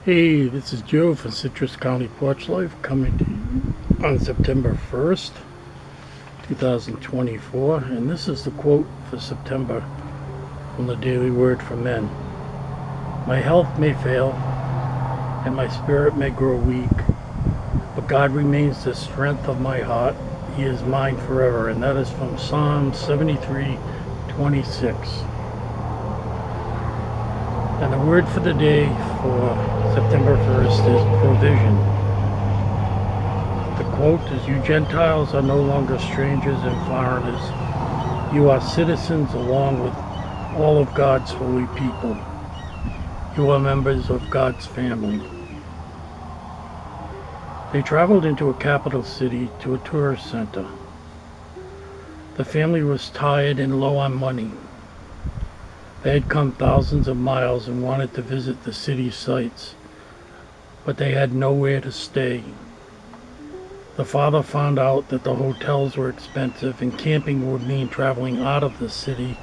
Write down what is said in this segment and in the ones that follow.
Hey, this is Joe from Citrus County Porch Life coming to you on September 1st, 2024. And this is the quote for September from the Daily Word for Men. My health may fail and my spirit may grow weak, but God remains the strength of my heart. He is mine forever. And that is from Psalm 73:26. And the word for the day for September 1st is provision. The quote is, "You Gentiles are no longer strangers and foreigners. You are citizens along with all of God's holy people. You are members of God's family." They traveled into a capital city to a tourist center. The family was tired and low on money. They had come thousands of miles and wanted to visit the city sights, but they had nowhere to stay. The father found out that the hotels were expensive and camping would mean traveling out of the city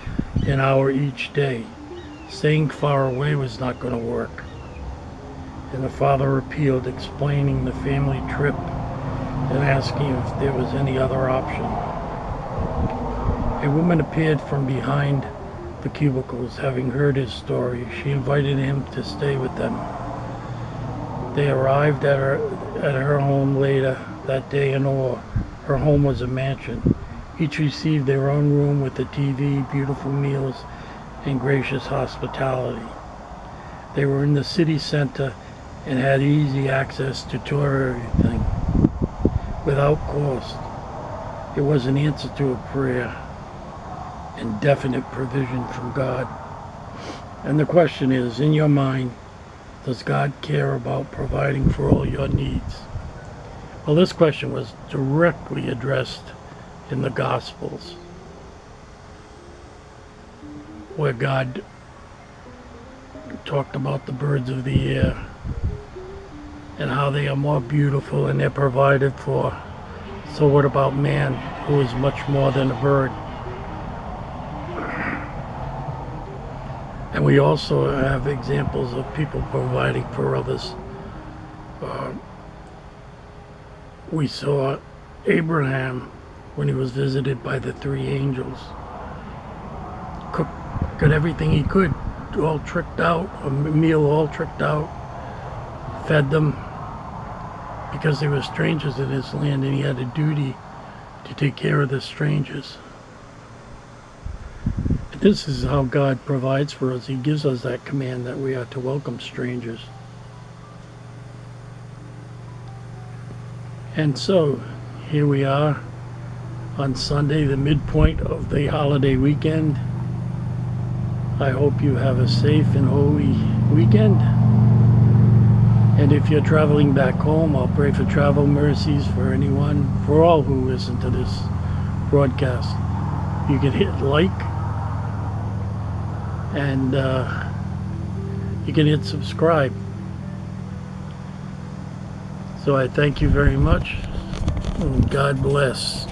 an hour each day. Staying far away was not going to work. And the father appealed, explaining the family trip and asking if there was any other option. A woman appeared from behind the cubicles. Having heard his story, she invited him to stay with them. They arrived at her home later that day in Orr. Her home was a mansion. Each received their own room with a TV, beautiful meals, and gracious hospitality. They were in the city center and had easy access to tour everything without cost. It was an answer to a prayer and definite provision from God. And the question is, in your mind, does God care about providing for all your needs? Well, this question was directly addressed in the Gospels, where God talked about the birds of the air and how they are more beautiful and they're provided for. So what about man, who is much more than a bird? And we also have examples of people providing for others. We saw Abraham when he was visited by the three angels. Got everything he could, all tricked out, a meal all tricked out, fed them because they were strangers in his land and he had a duty to take care of the strangers. This is how God provides for us. He gives us that command that we are to welcome strangers. And so, here we are on Sunday, the midpoint of the holiday weekend. I hope you have a safe and holy weekend. And if you're traveling back home, I'll pray for travel mercies for anyone, for all who listen to this broadcast. You can hit like, and you can hit subscribe. So I thank you very much, and God bless.